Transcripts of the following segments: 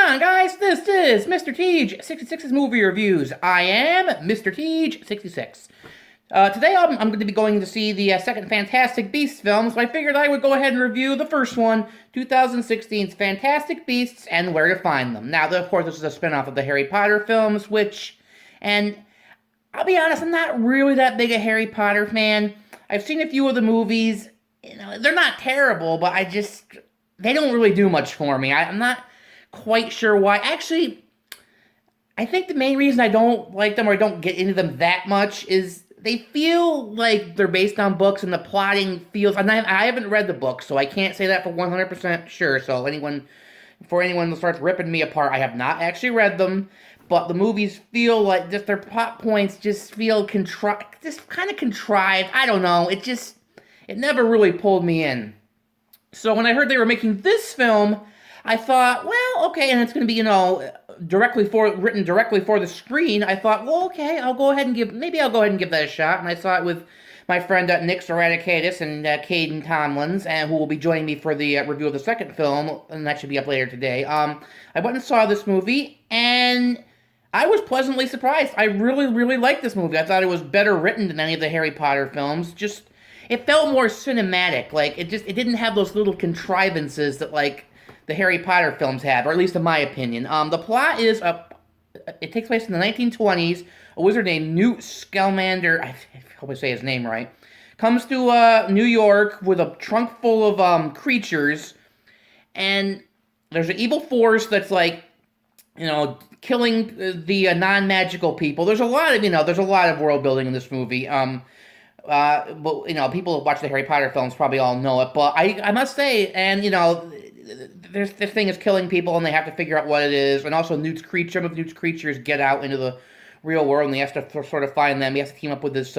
on, guys? This is Mr. Teej 66's movie reviews. I am Mr. Teej 66. Today I'm going to be going to see the second Fantastic Beasts film, so I figured I would go ahead and review the first one, 2016's Fantastic Beasts and Where to Find Them. Now, of course, this is a spin-off of the Harry Potter films, and I'll be honest, I'm not really that big a Harry Potter fan. I've seen a few of the movies. They're not terrible, but they don't really do much for me. I'm not quite sure why. Actually, I think the main reason I don't like them or I don't get into them that much is they feel like they're based on books and the plotting feels. And I haven't read the book, so I can't say that for 100% sure. So for anyone that starts ripping me apart, I have not actually read them. But the movies feel like just their plot points just feel just kind of contrived. I don't know. It never really pulled me in. So when I heard they were making this film, I thought, well, okay, and it's going to be, written directly for the screen. I thought, well, okay, I'll go ahead and give that a shot. And I saw it with my friend Nick Seraticatis and Caden Tomlins, and who will be joining me for the review of the second film, and that should be up later today. I went and saw this movie, and I was pleasantly surprised. I really, really liked this movie. I thought it was better written than any of the Harry Potter films. It felt more cinematic. It didn't have those little contrivances that, the Harry Potter films have, or at least in my opinion. The plot is, it takes place in the 1920s. A wizard named Newt Scamander, I hope I say his name right, comes to New York with a trunk full of creatures, and there's an evil force that's killing the non-magical people. There's a lot of world building in this movie. But people who watch the Harry Potter films probably all know it. But I must say, and this thing is killing people, and they have to figure out what it is. And also, some of Newt's creatures get out into the real world, and he has to sort of find them. He has to team up with this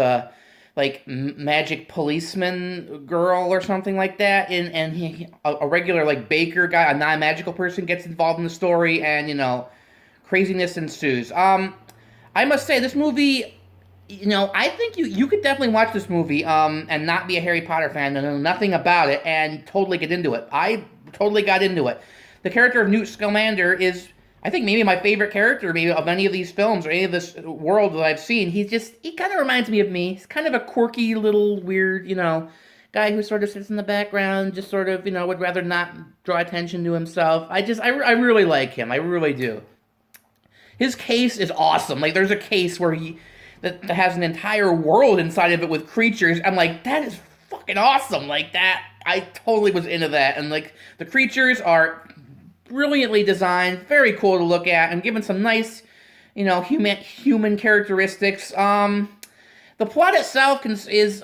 magic policeman girl or something like that. And a regular baker guy, a non-magical person, gets involved in the story, and craziness ensues. I must say, this movie. I think you could definitely watch this movie and not be a Harry Potter fan and know nothing about it and totally get into it. I totally got into it. The character of Newt Scamander is, I think, maybe my favorite character maybe of any of these films or any of this world that I've seen. He kind of reminds me of me. He's kind of a quirky little weird, guy who sort of sits in the background, just sort of, would rather not draw attention to himself. I really like him. I really do. His case is awesome. There's a case where that has an entire world inside of it with creatures. I'm like, that is fucking awesome. I totally was into that. And the creatures are brilliantly designed, very cool to look at, and given some nice, human characteristics. The plot itself is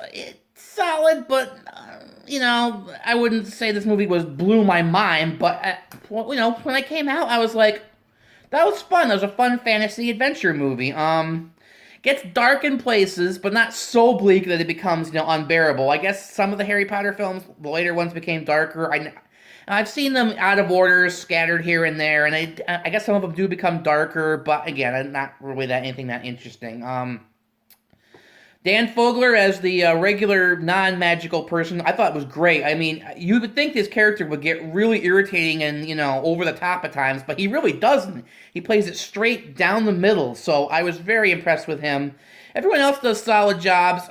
solid, but I wouldn't say this movie blew my mind. But when I came out, I was like, that was fun. That was a fun fantasy adventure movie. Gets dark in places, but not so bleak that it becomes, unbearable. I guess some of the Harry Potter films, the later ones, became darker. I've seen them out of order, scattered here and there, and I guess some of them do become darker, but again, not really anything that interesting. Dan Fogler as the regular non-magical person, I thought was great. I mean, you would think this character would get really irritating and, over the top at times, but he really doesn't. He plays it straight down the middle, so I was very impressed with him. Everyone else does solid jobs.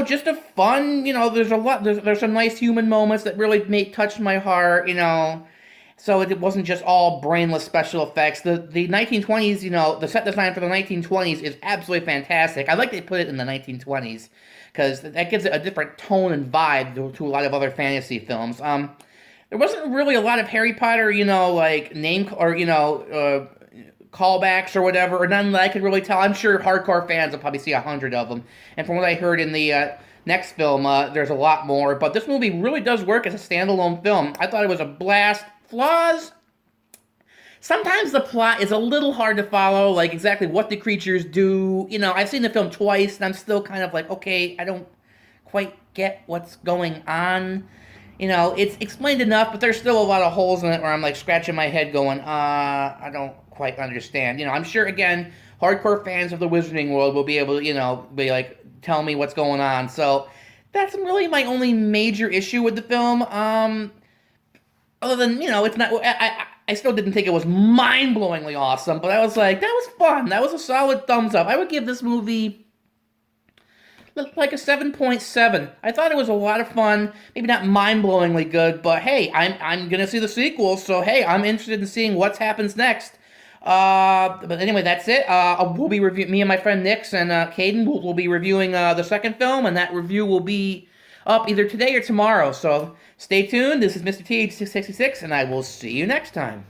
Just a fun, there's some nice human moments that really touched my heart, So it wasn't just all brainless special effects. The 1920s, the set design for the 1920s is absolutely fantastic. I like they put it in the 1920s because that gives it a different tone and vibe to a lot of other fantasy films. There wasn't really a lot of Harry Potter, name or callbacks or whatever, or none that I could really tell. I'm sure hardcore fans will probably see 100 of them. And from what I heard in the next film, there's a lot more. But this movie really does work as a standalone film. I thought it was a blast. Flaws? Sometimes the plot is a little hard to follow, exactly what the creatures do. I've seen the film twice, and I'm still kind of okay, I don't quite get what's going on. It's explained enough, but there's still a lot of holes in it where I'm, scratching my head going, I don't quite understand. I'm sure, again, hardcore fans of the Wizarding World will be able to, tell me what's going on. So, that's really my only major issue with the film. Other than, it's not. I still didn't think it was mind-blowingly awesome, but I was like, that was fun. That was a solid thumbs up. I would give this movie like a 7.7. I thought it was a lot of fun. Maybe not mind-blowingly good, but hey, I'm gonna see the sequel, so hey, I'm interested in seeing what happens next. But anyway, that's it. We'll be me and my friend Nix and Caden will be reviewing the second film, and that review will be up either today or tomorrow. So stay tuned. This is Mr. TH666, and I will see you next time.